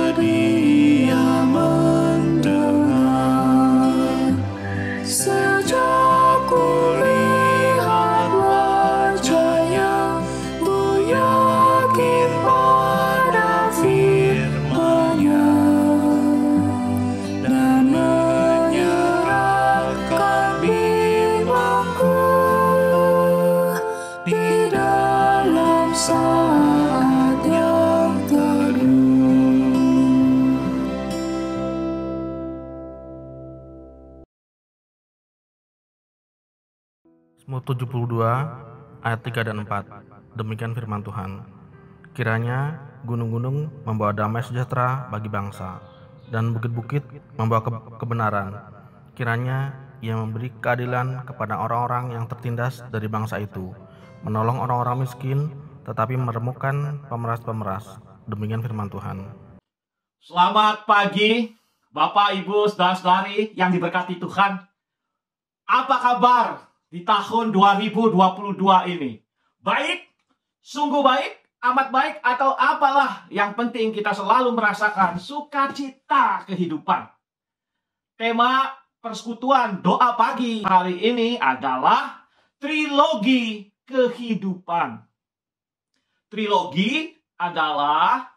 bersedia mendengar. Sejak kulihat wajahnya, ku yakin pada firman-Nya dan menyerahkan bimbangku di dalam saat yang teduh. Mazmur 72 ayat 3 dan 4. Demikian firman Tuhan. Kiranya gunung-gunung membawa damai sejahtera bagi bangsa, dan bukit-bukit membawa kebenaran. Kiranya Ia memberi keadilan kepada orang-orang yang tertindas dari bangsa itu, menolong orang-orang miskin, tetapi meremukkan pemeras-pemeras. Demikian firman Tuhan. Selamat pagi, Bapak, Ibu, saudara-saudari yang diberkati Tuhan. Apa kabar di tahun 2022 ini? Baik? Sungguh baik? Amat baik? Atau apalah, yang penting kita selalu merasakan sukacita kehidupan. Tema persekutuan doa pagi hari ini adalah trilogi kehidupan. Trilogi adalah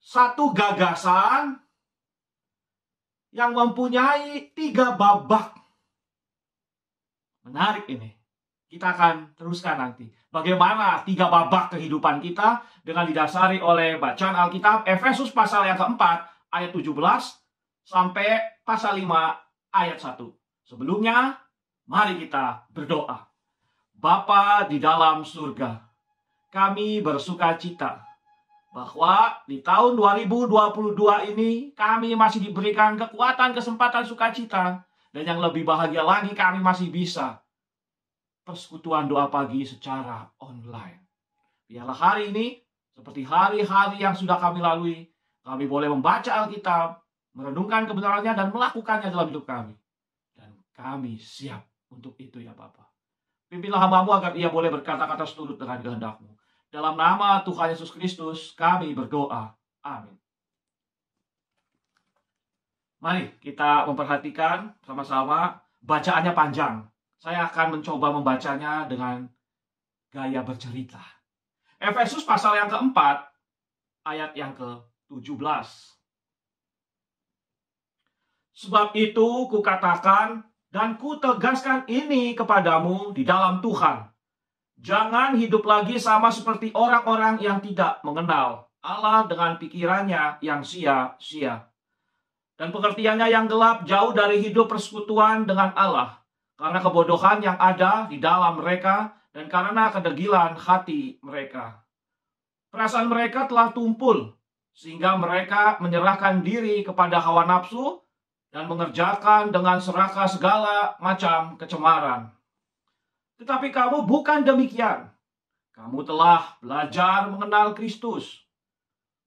satu gagasan yang mempunyai 3 babak. Menarik ini. Kita akan teruskan nanti. Bagaimana 3 babak kehidupan kita dengan didasari oleh bacaan Alkitab Efesus pasal yang keempat ayat 17 sampai pasal 5 ayat 1. Sebelumnya, mari kita berdoa. Bapa di dalam surga, kami bersuka cita bahwa di tahun 2022 ini kami masih diberikan kekuatan, kesempatan, sukacita. Dan yang lebih bahagia lagi, kami masih bisa persekutuan doa pagi secara online. Biarlah hari ini, seperti hari-hari yang sudah kami lalui, kami boleh membaca Alkitab, merenungkan kebenarannya, dan melakukannya dalam hidup kami. Dan kami siap untuk itu ya Bapa. Pimpinlah hamba-Mu agar ia boleh berkata-kata seturut dengan kehendak-Mu. Dalam nama Tuhan Yesus Kristus, kami berdoa. Amin. Mari kita memperhatikan sama-sama. Bacaannya panjang. Saya akan mencoba membacanya dengan gaya bercerita. Efesus pasal yang keempat, ayat yang ke-17. Sebab itu kukatakan dan kutegaskan ini kepadamu di dalam Tuhan. Jangan hidup lagi sama seperti orang-orang yang tidak mengenal Allah dengan pikirannya yang sia-sia. Dan pengertiannya yang gelap jauh dari hidup persekutuan dengan Allah. Karena kebodohan yang ada di dalam mereka dan karena kedegilan hati mereka. Perasaan mereka telah tumpul sehingga mereka menyerahkan diri kepada hawa nafsu dan mengerjakan dengan serakah segala macam kecemaran. Tetapi kamu bukan demikian. Kamu telah belajar mengenal Kristus.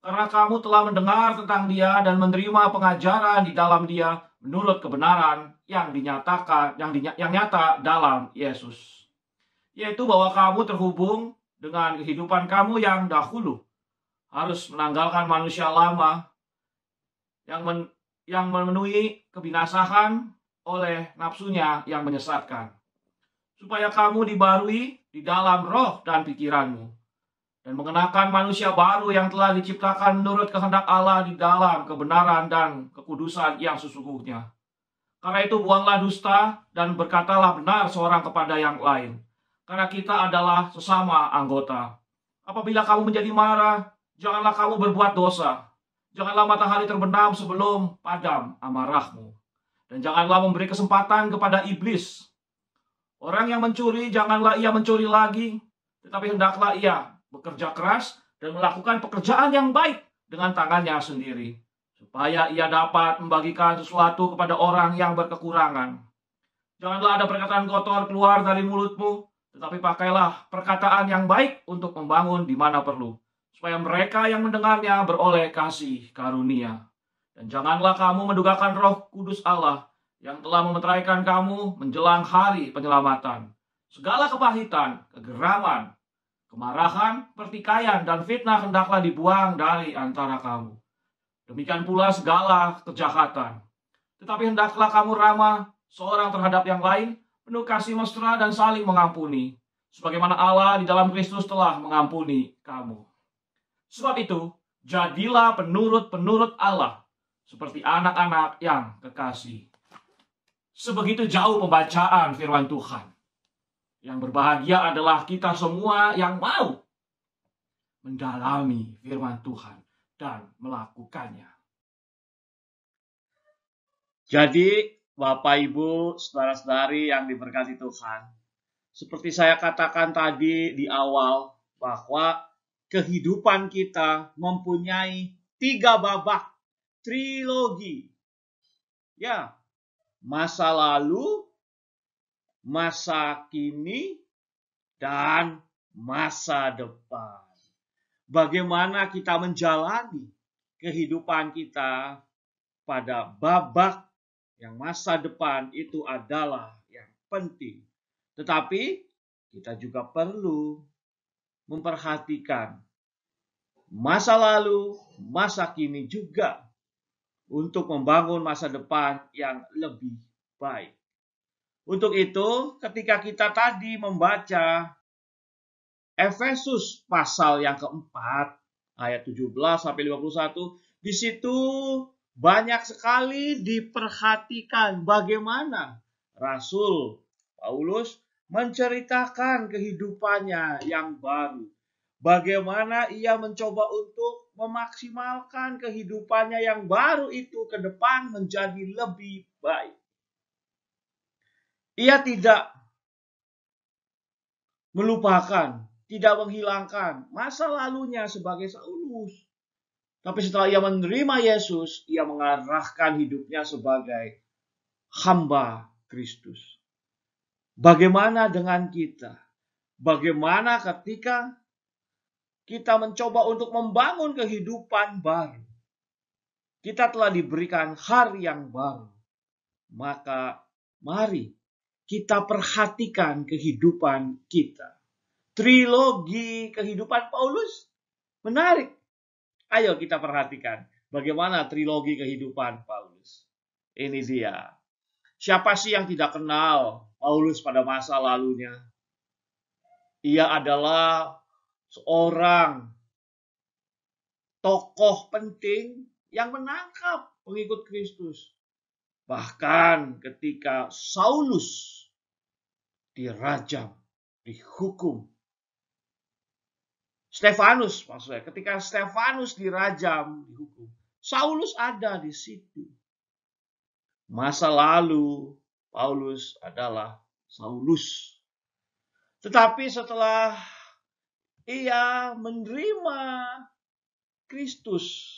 Karena kamu telah mendengar tentang Dia dan menerima pengajaran di dalam Dia menurut kebenaran yang nyata dalam Yesus. Yaitu bahwa kamu terhubung dengan kehidupan kamu yang dahulu. Harus menanggalkan manusia lama yang memenuhi kebinasaan oleh nafsunya yang menyesatkan. Supaya kamu dibarui di dalam roh dan pikiranmu. Dan mengenakan manusia baru yang telah diciptakan menurut kehendak Allah di dalam kebenaran dan kekudusan yang sesungguhnya. Karena itu buanglah dusta dan berkatalah benar seorang kepada yang lain. Karena kita adalah sesama anggota. Apabila kamu menjadi marah, janganlah kamu berbuat dosa. Janganlah matahari terbenam sebelum padam amarahmu. Dan janganlah memberi kesempatan kepada iblis. Orang yang mencuri, janganlah ia mencuri lagi, tetapi hendaklah ia bekerja keras dan melakukan pekerjaan yang baik dengan tangannya sendiri, supaya ia dapat membagikan sesuatu kepada orang yang berkekurangan. Janganlah ada perkataan kotor keluar dari mulutmu, tetapi pakailah perkataan yang baik untuk membangun di mana perlu, supaya mereka yang mendengarnya beroleh kasih karunia. Dan janganlah kamu mendugakan Roh Kudus Allah yang telah memeteraikan kamu menjelang hari penyelamatan. Segala kepahitan, kegeraman, kemarahan, pertikaian, dan fitnah hendaklah dibuang dari antara kamu. Demikian pula segala kejahatan. Tetapi hendaklah kamu ramah seorang terhadap yang lain, penuh kasih mesra dan saling mengampuni, sebagaimana Allah di dalam Kristus telah mengampuni kamu. Sebab itu, jadilah penurut-penurut Allah, seperti anak-anak yang kekasih. Sebegitu jauh pembacaan firman Tuhan. Yang berbahagia adalah kita semua yang mau mendalami firman Tuhan dan melakukannya. Jadi, Bapak, Ibu, saudara-saudari yang diberkati Tuhan, seperti saya katakan tadi di awal, bahwa kehidupan kita mempunyai 3 babak, trilogi. Ya, masa lalu, masa kini, dan masa depan. Bagaimana kita menjalani kehidupan kita pada babak yang masa depan itu adalah yang penting. Tetapi kita juga perlu memperhatikan masa lalu, masa kini juga untuk membangun masa depan yang lebih baik. Untuk itu, ketika kita tadi membaca Efesus pasal yang keempat, ayat 17-51, di situ banyak sekali diperhatikan bagaimana Rasul Paulus menceritakan kehidupannya yang baru. Bagaimana ia mencoba untuk memaksimalkan kehidupannya yang baru itu ke depan menjadi lebih baik. Ia tidak melupakan, tidak menghilangkan masa lalunya sebagai Saulus. Tapi setelah ia menerima Yesus, ia mengarahkan hidupnya sebagai hamba Kristus. Bagaimana dengan kita? Bagaimana ketika kita mencoba untuk membangun kehidupan baru? Kita telah diberikan hari yang baru. Maka mari kita perhatikan kehidupan kita. Trilogi kehidupan Paulus menarik. Ayo kita perhatikan bagaimana trilogi kehidupan Paulus. Ini dia. Siapa sih yang tidak kenal Paulus pada masa lalunya? Ia adalah seorang tokoh penting yang menangkap pengikut Kristus. Bahkan ketika Saulus dirajam, dihukum. Stefanus, maksudnya, ketika Stefanus dirajam, dihukum, Saulus ada di situ. Masa lalu Paulus adalah Saulus. Tetapi setelah ia menerima Kristus,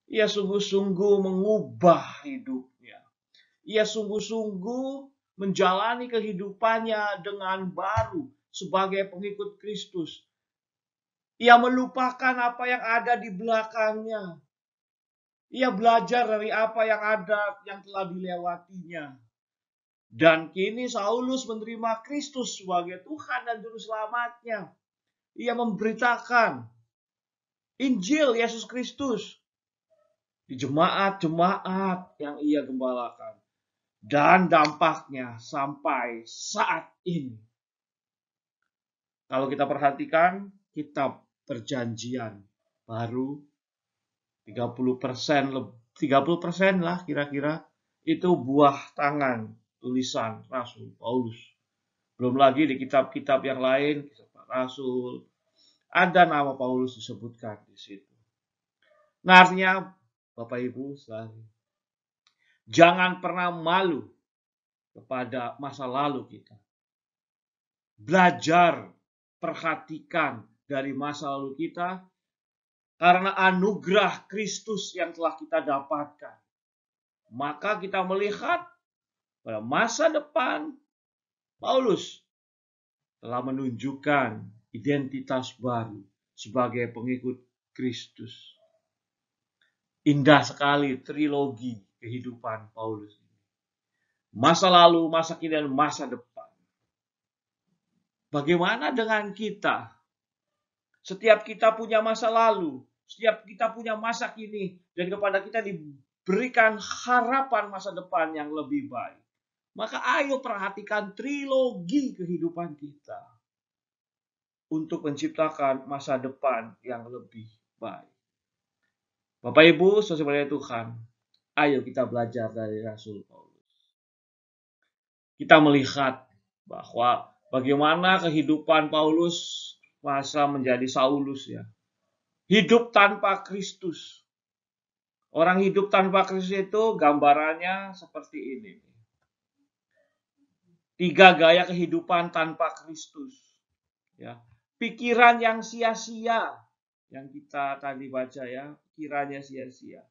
ia sungguh-sungguh mengubah hidupnya. Ia sungguh-sungguh menjalani kehidupannya dengan baru sebagai pengikut Kristus. Ia melupakan apa yang ada di belakangnya. Ia belajar dari apa yang ada yang telah dilewatinya. Dan kini Saulus menerima Kristus sebagai Tuhan dan Juru Selamatnya. Ia memberitakan Injil Yesus Kristus di jemaat-jemaat yang ia gembalakan. Dan dampaknya sampai saat ini. Kalau kita perhatikan kitab Perjanjian Baru, 30% lah kira-kira itu buah tangan tulisan Rasul Paulus. Belum lagi di kitab-kitab yang lain, kitab Rasul, ada nama Paulus disebutkan di situ. Nah, artinya Bapak Ibu saudari, jangan pernah malu kepada masa lalu kita. Belajar, perhatikan dari masa lalu kita, karena anugerah Kristus yang telah kita dapatkan. Maka kita melihat pada masa depan, Paulus telah menunjukkan identitas baru sebagai pengikut Kristus. Indah sekali trilogi kehidupan Paulus. Masa lalu, masa kini, dan masa depan. Bagaimana dengan kita? Setiap kita punya masa lalu. Setiap kita punya masa kini dan kepada kita diberikan harapan masa depan yang lebih baik. Maka ayo perhatikan trilogi kehidupan kita untuk menciptakan masa depan yang lebih baik. Bapak Ibu, saudara Tuhan, ayo kita belajar dari Rasul Paulus. Kita melihat bahwa bagaimana kehidupan Paulus masa menjadi Saulus ya. Hidup tanpa Kristus. Orang hidup tanpa Kristus itu gambarannya seperti ini. 3 gaya kehidupan tanpa Kristus. Ya. Pikiran yang sia-sia. Yang kita tadi baca ya, pikirannya sia-sia.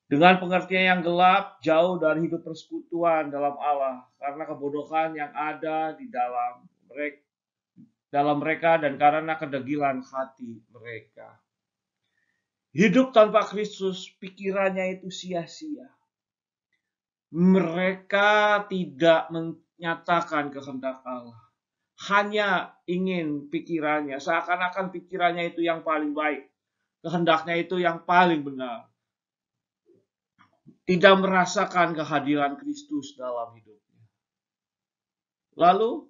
Dengan pengertian yang gelap, jauh dari hidup persekutuan dalam Allah. Karena kebodohan yang ada di dalam mereka dan karena kedegilan hati mereka. Hidup tanpa Kristus, pikirannya itu sia-sia. Mereka tidak menyatakan kehendak Allah. Hanya ingin pikirannya, seakan-akan pikirannya itu yang paling baik. Kehendaknya itu yang paling benar. Tidak merasakan kehadiran Kristus dalam hidupnya. Lalu,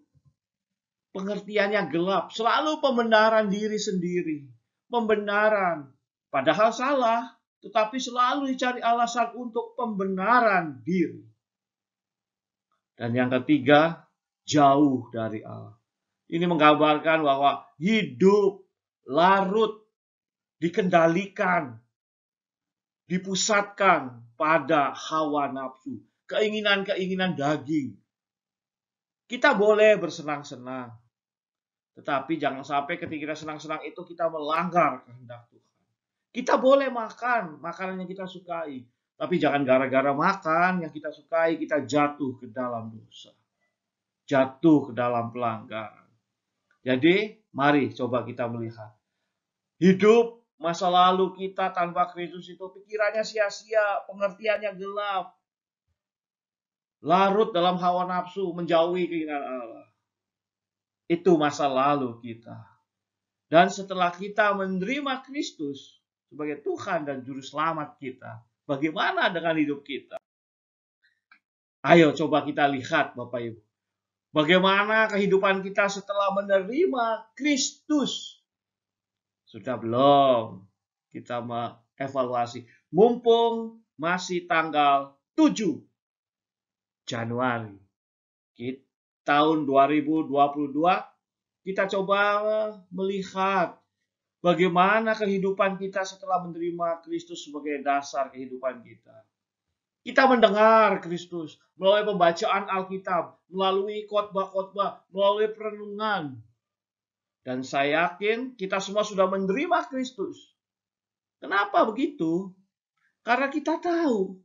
pengertiannya gelap, selalu pembenaran diri sendiri. Pembenaran, padahal salah, tetapi selalu dicari alasan untuk pembenaran diri. Dan yang ketiga, jauh dari Allah. Ini menggambarkan bahwa hidup larut, dikendalikan, dipusatkan pada hawa nafsu, keinginan-keinginan daging. Kita boleh bersenang-senang, tetapi jangan sampai ketika kita senang-senang itu kita melanggar kehendak Tuhan. Kita boleh makan makanan yang kita sukai, tapi jangan gara-gara makan yang kita sukai kita jatuh ke dalam dosa, jatuh ke dalam pelanggaran. Jadi, mari coba kita melihat hidup masa lalu kita tanpa Kristus itu pikirannya sia-sia, pengertiannya gelap, larut dalam hawa nafsu, menjauhi keinginan Allah. Itu masa lalu kita. Dan setelah kita menerima Kristus sebagai Tuhan dan Juru Selamat kita, bagaimana dengan hidup kita? Ayo coba kita lihat Bapak Ibu. Bagaimana kehidupan kita setelah menerima Kristus? Sudah belum? Kita mengevaluasi. Mumpung masih tanggal 7 Januari tahun 2022, kita coba melihat bagaimana kehidupan kita setelah menerima Kristus sebagai dasar kehidupan kita. Kita mendengar Kristus melalui pembacaan Alkitab, melalui khotbah-khotbah, melalui perenungan. Dan saya yakin kita semua sudah menerima Kristus. Kenapa begitu? Karena kita tahu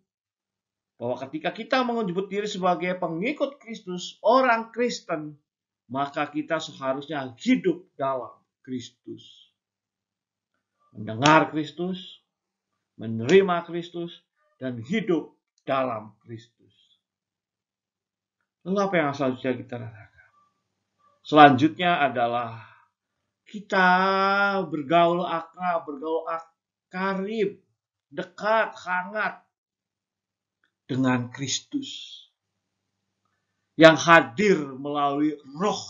bahwa ketika kita menyebut diri sebagai pengikut Kristus, orang Kristen, maka kita seharusnya hidup dalam Kristus. Mendengar Kristus, menerima Kristus, dan hidup dalam Kristus. Lalu apa yang selanjutnya kita lakukan? Selanjutnya adalah kita bergaul akrab, karib, dekat, hangat dengan Kristus yang hadir melalui Roh.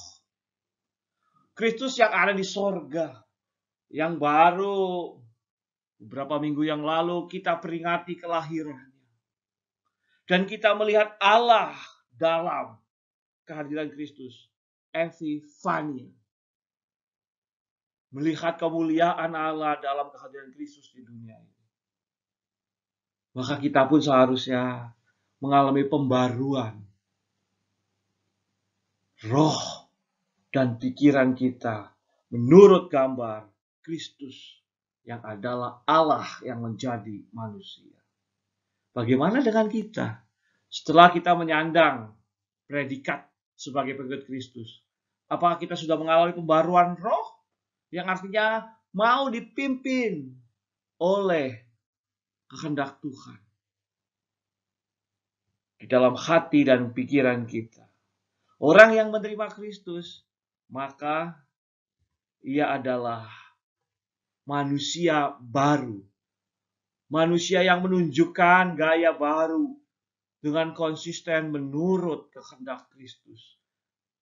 Kristus yang ada di sorga, yang baru beberapa minggu yang lalu kita peringati kelahirannya. Dan kita melihat Allah dalam kehadiran Kristus. Epifania. Melihat kemuliaan Allah dalam kehadiran Kristus di dunia ini. Maka kita pun seharusnya mengalami pembaruan. Roh dan pikiran kita menurut gambar Kristus yang adalah Allah yang menjadi manusia. Bagaimana dengan kita? Setelah kita menyandang predikat sebagai pengikut Kristus, apakah kita sudah mengalami pembaruan roh? Yang artinya mau dipimpin oleh kehendak Tuhan di dalam hati dan pikiran kita. Orang yang menerima Kristus, maka ia adalah manusia baru. Manusia yang menunjukkan gaya baru dengan konsisten menurut kehendak Kristus.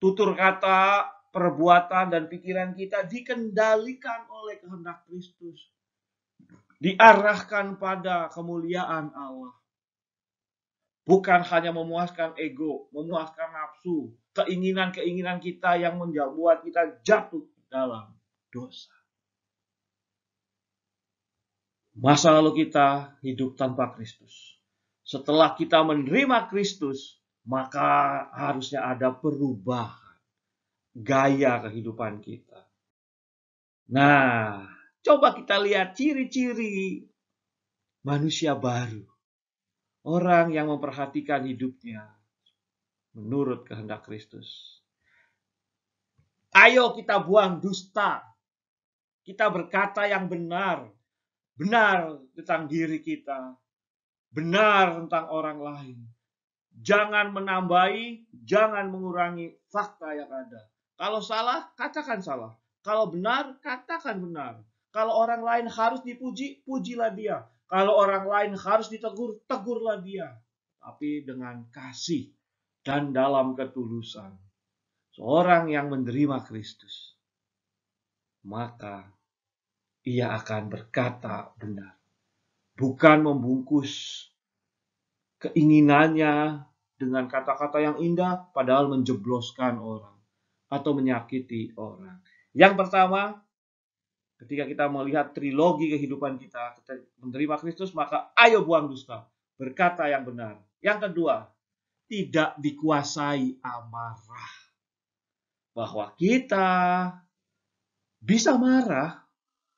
Tutur kata, perbuatan, dan pikiran kita dikendalikan oleh kehendak Kristus. Diarahkan pada kemuliaan Allah. Bukan hanya memuaskan ego, memuaskan nafsu, keinginan-keinginan kita yang membuat kita jatuh dalam dosa. Masa lalu kita hidup tanpa Kristus. Setelah kita menerima Kristus, maka harusnya ada perubahan gaya kehidupan kita. Nah, coba kita lihat ciri-ciri manusia baru. Orang yang memperhatikan hidupnya menurut kehendak Kristus. Ayo kita buang dusta. Kita berkata yang benar. Benar tentang diri kita. Benar tentang orang lain. Jangan menambahi, jangan mengurangi fakta yang ada. Kalau salah, katakan salah. Kalau benar, katakan benar. Kalau orang lain harus dipuji, pujilah dia. Kalau orang lain harus ditegur, tegurlah dia. Tapi dengan kasih dan dalam ketulusan. Seorang yang menerima Kristus, maka ia akan berkata benar. Bukan membungkus keinginannya dengan kata-kata yang indah, padahal menjebloskan orang atau menyakiti orang. Yang pertama, ketika kita melihat trilogi kehidupan kita menerima Kristus, maka ayo buang dusta, berkata yang benar. Yang kedua, tidak dikuasai amarah. Bahwa kita bisa marah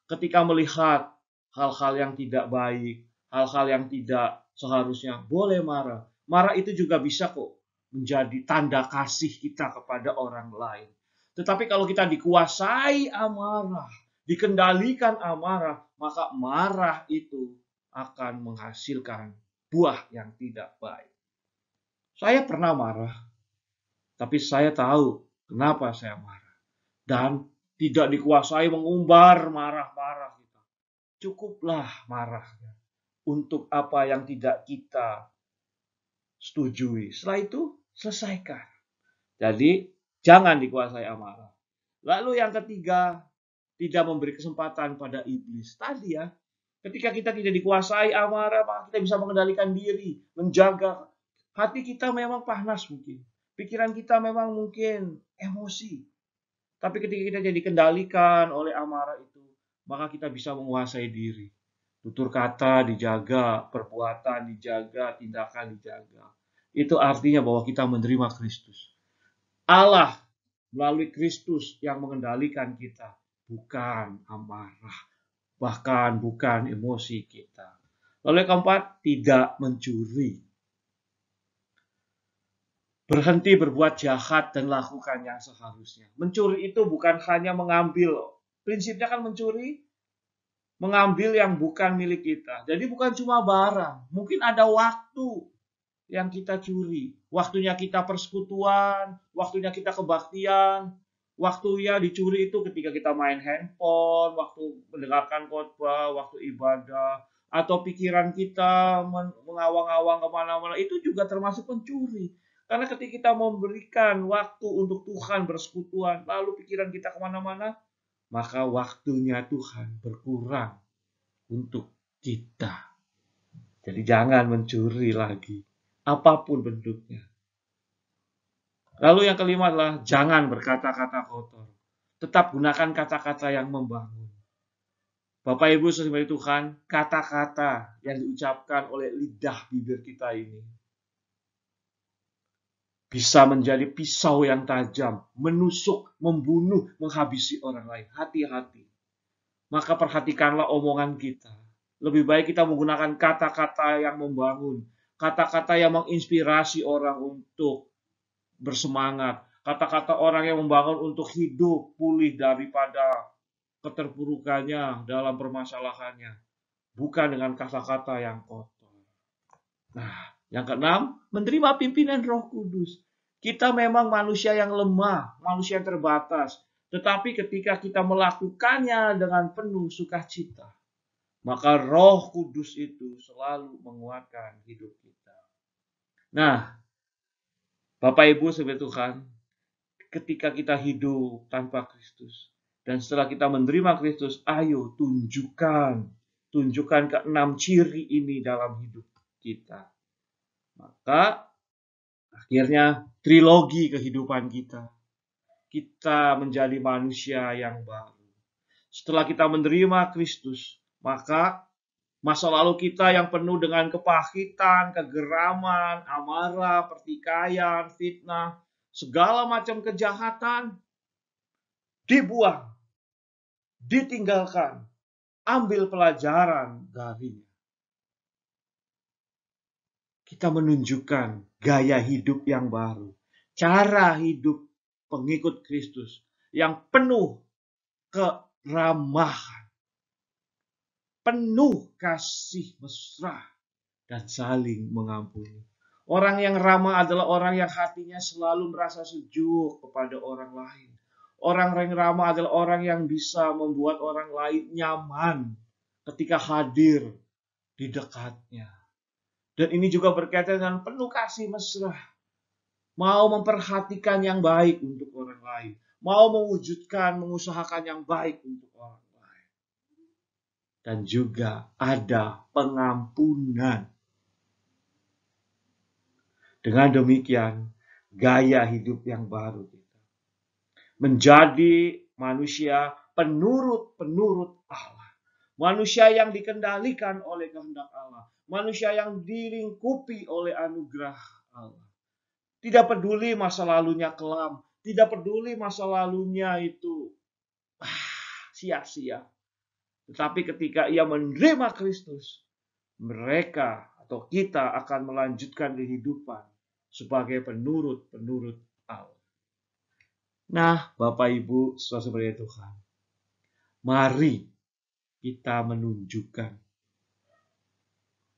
ketika melihat hal-hal yang tidak baik, hal-hal yang tidak seharusnya. Boleh marah. Marah itu juga bisa kok menjadi tanda kasih kita kepada orang lain. Tetapi kalau kita dikuasai amarah, dikendalikan amarah, maka marah itu akan menghasilkan buah yang tidak baik. Saya pernah marah, tapi saya tahu kenapa saya marah. Dan tidak dikuasai mengumbar marah-marah kita. Cukuplah marahnya untuk apa yang tidak kita setujui. Setelah itu, selesaikan. Jadi, jangan dikuasai amarah. Lalu yang ketiga, tidak memberi kesempatan pada iblis. Tadi ya, ketika kita tidak dikuasai amarah, maka kita bisa mengendalikan diri, menjaga hati kita memang panas mungkin. Pikiran kita memang mungkin emosi. Tapi ketika kita jadi dikendalikan oleh amarah itu, maka kita bisa menguasai diri. Tutur kata dijaga, perbuatan dijaga, tindakan dijaga. Itu artinya bahwa kita menerima Kristus. Allah melalui Kristus yang mengendalikan kita, bukan amarah, bahkan bukan emosi kita. Lalu yang keempat, tidak mencuri. Berhenti berbuat jahat dan lakukan yang seharusnya. Mencuri itu bukan hanya mengambil. Prinsipnya kan mencuri, mengambil yang bukan milik kita. Jadi bukan cuma barang. Mungkin ada waktu yang kita curi. Waktunya kita persekutuan, waktunya kita kebaktian. Waktunya dicuri itu ketika kita main handphone, waktu mendengarkan khotbah, waktu ibadah. Atau pikiran kita mengawang-awang kemana-mana. Itu juga termasuk pencuri. Karena ketika kita memberikan waktu untuk Tuhan bersekutuan, lalu pikiran kita kemana-mana, maka waktunya Tuhan berkurang untuk kita. Jadi jangan mencuri lagi, apapun bentuknya. Lalu yang kelima adalah jangan berkata-kata kotor. Tetap gunakan kata-kata yang membangun. Bapak Ibu saudara Tuhan, kata-kata yang diucapkan oleh lidah bibir kita ini bisa menjadi pisau yang tajam, menusuk, membunuh, menghabisi orang lain. Hati-hati. Maka perhatikanlah omongan kita. Lebih baik kita menggunakan kata-kata yang membangun. Kata-kata yang menginspirasi orang untuk bersemangat. Kata-kata orang yang membangun untuk hidup pulih daripada keterpurukannya dalam permasalahannya. Bukan dengan kata-kata yang kotor. Nah, yang keenam, menerima pimpinan Roh Kudus. Kita memang manusia yang lemah, manusia yang terbatas. Tetapi ketika kita melakukannya dengan penuh sukacita, maka Roh Kudus itu selalu menguatkan hidup kita. Nah, Bapak Ibu saudara Tuhan, ketika kita hidup tanpa Kristus, dan setelah kita menerima Kristus, ayo tunjukkan ke-6 ciri ini dalam hidup kita. Maka akhirnya trilogi kehidupan kita menjadi manusia yang baru. Setelah kita menerima Kristus, maka masa lalu kita yang penuh dengan kepahitan, kegeraman, amarah, pertikaian, fitnah, segala macam kejahatan dibuang, ditinggalkan, ambil pelajaran darinya. Kita menunjukkan gaya hidup yang baru, cara hidup pengikut Kristus yang penuh keramahan, penuh kasih mesra, dan saling mengampuni. Orang yang ramah adalah orang yang hatinya selalu merasa sejuk kepada orang lain. Orang yang ramah adalah orang yang bisa membuat orang lain nyaman ketika hadir di dekatnya. Dan ini juga berkaitan dengan penuh kasih mesra. Mau memperhatikan yang baik untuk orang lain. Mau mengusahakan yang baik untuk orang lain. Dan juga ada pengampunan. Dengan demikian, gaya hidup yang baru kita. Menjadi manusia penurut Allah. Manusia yang dikendalikan oleh kehendak Allah. Manusia yang dilingkupi oleh anugerah Allah. Tidak peduli masa lalunya kelam. Tidak peduli masa lalunya itu sia-sia. Tetapi ketika ia menerima Kristus, mereka atau kita akan melanjutkan kehidupan sebagai penurut Allah. Nah, Bapak Ibu, saudara Tuhan, mari kita menunjukkan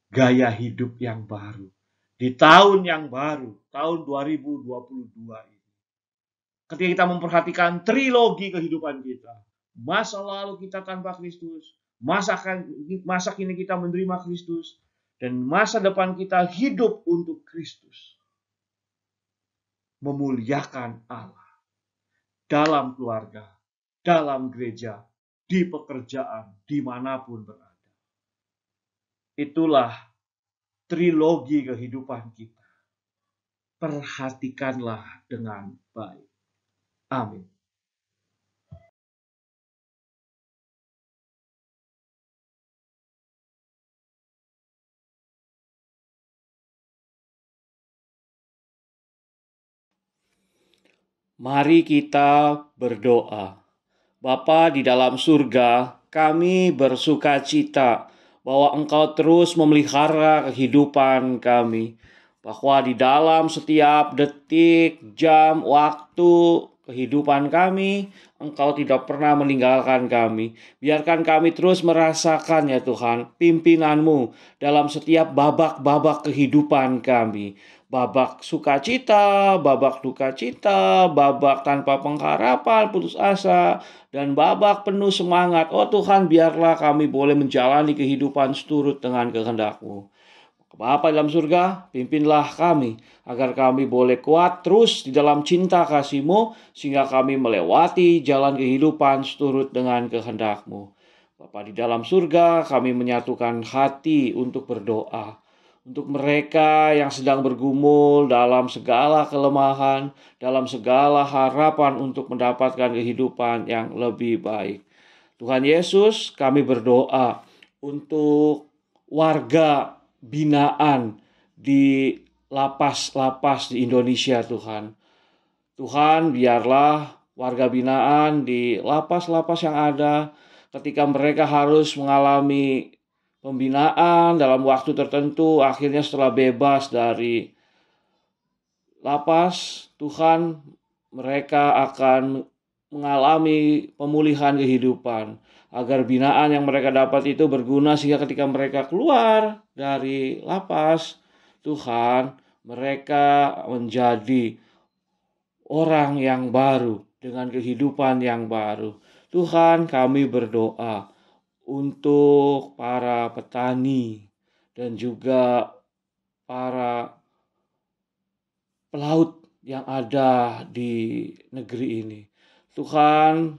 gaya hidup yang baru di tahun yang baru, tahun 2022 ini. Ketika kita memperhatikan trilogi kehidupan kita, masa lalu kita tanpa Kristus, masa kini kita menerima Kristus, dan masa depan kita hidup untuk Kristus. Memuliakan Allah dalam keluarga, dalam gereja, di pekerjaan, dimanapun berada. Itulah trilogi kehidupan kita. Perhatikanlah dengan baik. Amin. Mari kita berdoa. Bapa di dalam surga, kami bersukacita bahwa Engkau terus memelihara kehidupan kami. Bahwa di dalam setiap detik, jam, waktu kehidupan kami, Engkau tidak pernah meninggalkan kami. Biarkan kami terus merasakan ya Tuhan, pimpinan-Mu dalam setiap babak-babak kehidupan kami. Babak sukacita, babak duka cita, babak tanpa pengharapan, putus asa, dan babak penuh semangat. Oh Tuhan, biarlah kami boleh menjalani kehidupan seturut dengan kehendak-Mu. Bapa dalam surga, pimpinlah kami, agar kami boleh kuat terus di dalam cinta kasih-Mu, sehingga kami melewati jalan kehidupan seturut dengan kehendak-Mu. Bapa di dalam surga, kami menyatukan hati untuk berdoa. Untuk mereka yang sedang bergumul dalam segala kelemahan, dalam segala harapan untuk mendapatkan kehidupan yang lebih baik. Tuhan Yesus, kami berdoa untuk warga binaan di lapas-lapas di Indonesia, Tuhan. Tuhan, biarlah warga binaan di lapas-lapas yang ada, ketika mereka harus mengalami pembinaan dalam waktu tertentu, akhirnya setelah bebas dari lapas, Tuhan, mereka akan mengalami pemulihan kehidupan, agar binaan yang mereka dapat itu berguna, sehingga ketika mereka keluar dari lapas, Tuhan, mereka menjadi orang yang baru dengan kehidupan yang baru. Tuhan, kami berdoa untuk para petani dan juga para pelaut yang ada di negeri ini. Tuhan,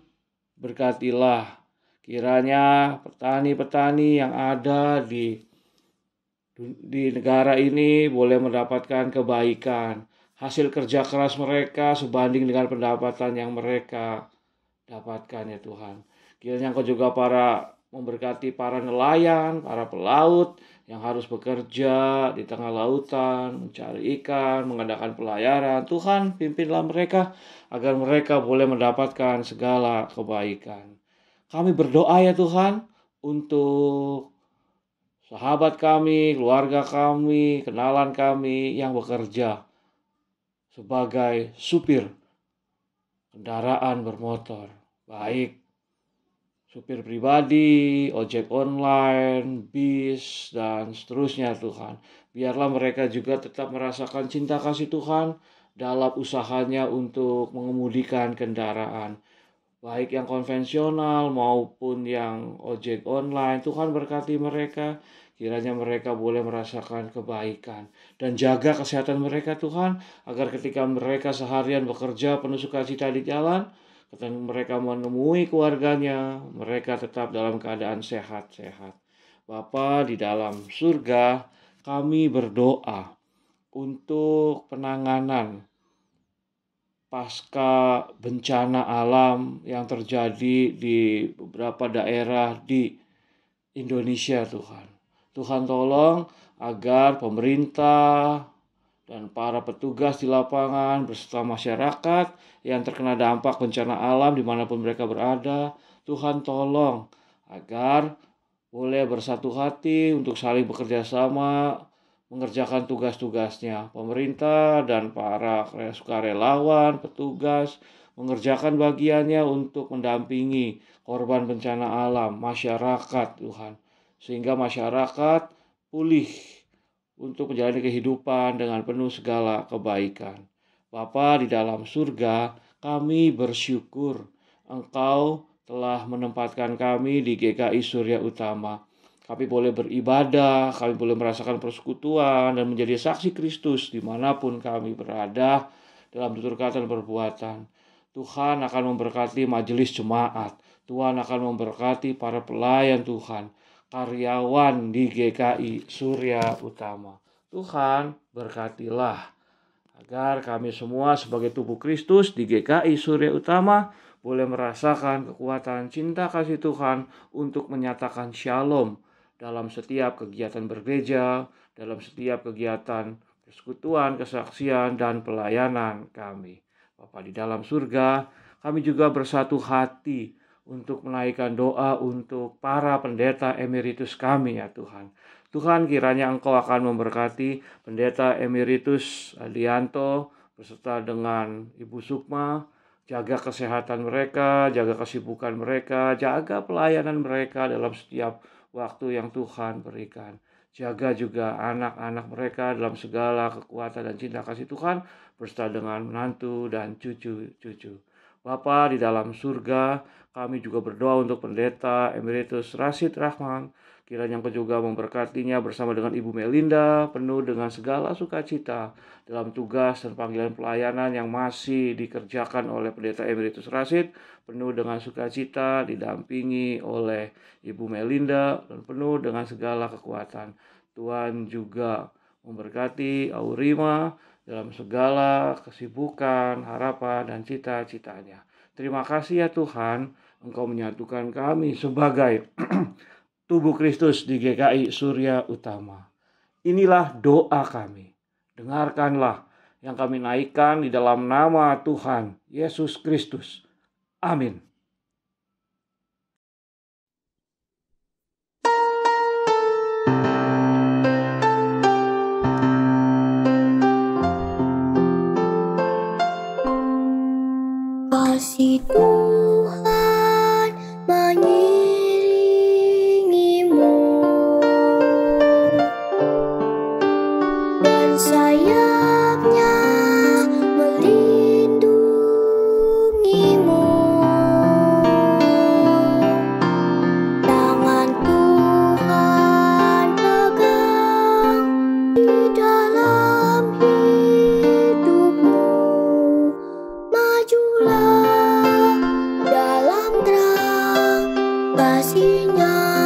berkatilah kiranya petani-petani yang ada di negara ini boleh mendapatkan kebaikan. Hasil kerja keras mereka sebanding dengan pendapatan yang mereka dapatkan ya Tuhan. Kiranya Engkau juga memberkati para nelayan, para pelaut yang harus bekerja di tengah lautan, mencari ikan, mengadakan pelayaran. Tuhan, pimpinlah mereka agar mereka boleh mendapatkan segala kebaikan. Kami berdoa ya Tuhan untuk sahabat kami, keluarga kami, kenalan kami yang bekerja sebagai supir kendaraan bermotor, baik supir pribadi, ojek online, bis, dan seterusnya Tuhan. Biarlah mereka juga tetap merasakan cinta kasih Tuhan dalam usahanya untuk mengemudikan kendaraan, baik yang konvensional maupun yang ojek online. Tuhan berkati mereka, kiranya mereka boleh merasakan kebaikan. Dan jaga kesehatan mereka Tuhan, agar ketika mereka seharian bekerja penuh sukacita di jalan, ketika mereka menemui keluarganya, mereka tetap dalam keadaan sehat-sehat. Bapa di dalam surga, kami berdoa untuk penanganan pasca bencana alam yang terjadi di beberapa daerah di Indonesia Tuhan. Tuhan tolong agar pemerintah dan para petugas di lapangan beserta masyarakat yang terkena dampak bencana alam dimanapun mereka berada, Tuhan tolong agar boleh bersatu hati untuk saling bekerja sama mengerjakan tugas-tugasnya. Pemerintah dan para sukarelawan, petugas mengerjakan bagiannya untuk mendampingi korban bencana alam, masyarakat Tuhan. Sehingga masyarakat pulih untuk menjalani kehidupan dengan penuh segala kebaikan. Bapa di dalam surga, kami bersyukur Engkau telah menempatkan kami di GKI Surya Utama. Kami boleh beribadah, kami boleh merasakan persekutuan dan menjadi saksi Kristus dimanapun kami berada dalam tutur kata dan perbuatan. Tuhan akan memberkati majelis jemaat. Tuhan akan memberkati para pelayan Tuhan, karyawan di GKI Surya Utama. Tuhan, berkatilah agar kami semua sebagai tubuh Kristus di GKI Surya Utama boleh merasakan kekuatan cinta kasih Tuhan untuk menyatakan shalom dalam setiap kegiatan bergereja, dalam setiap kegiatan persekutuan, kesaksian, dan pelayanan kami. Bapa di dalam surga, kami juga bersatu hati untuk menaikkan doa untuk para pendeta emeritus kami ya Tuhan. Tuhan, kiranya Engkau akan memberkati pendeta emeritus Adianto beserta dengan Ibu Sukma. Jaga kesehatan mereka, jaga kesibukan mereka, jaga pelayanan mereka dalam setiap waktu yang Tuhan berikan. Jaga juga anak-anak mereka dalam segala kekuatan dan cinta kasih Tuhan beserta dengan menantu dan cucu-cucu. Bapa di dalam surga, kami juga berdoa untuk pendeta emeritus Rashid Rahman. Kiranya Engkau juga memberkatinya bersama dengan Ibu Melinda, penuh dengan segala sukacita dalam tugas dan panggilan pelayanan yang masih dikerjakan oleh pendeta emeritus Rashid, penuh dengan sukacita, didampingi oleh Ibu Melinda, dan penuh dengan segala kekuatan. Tuhan juga memberkati Aurima dalam segala kesibukan, harapan, dan cita-citanya. Terima kasih ya Tuhan, Engkau menyatukan kami sebagai tubuh Kristus di GKI Surya Utama. Inilah doa kami. Dengarkanlah yang kami naikkan di dalam nama Tuhan Yesus Kristus. Amin. Kasih Tuhan mengiringimu dan sayapnya melindungimu. kasih-Nya.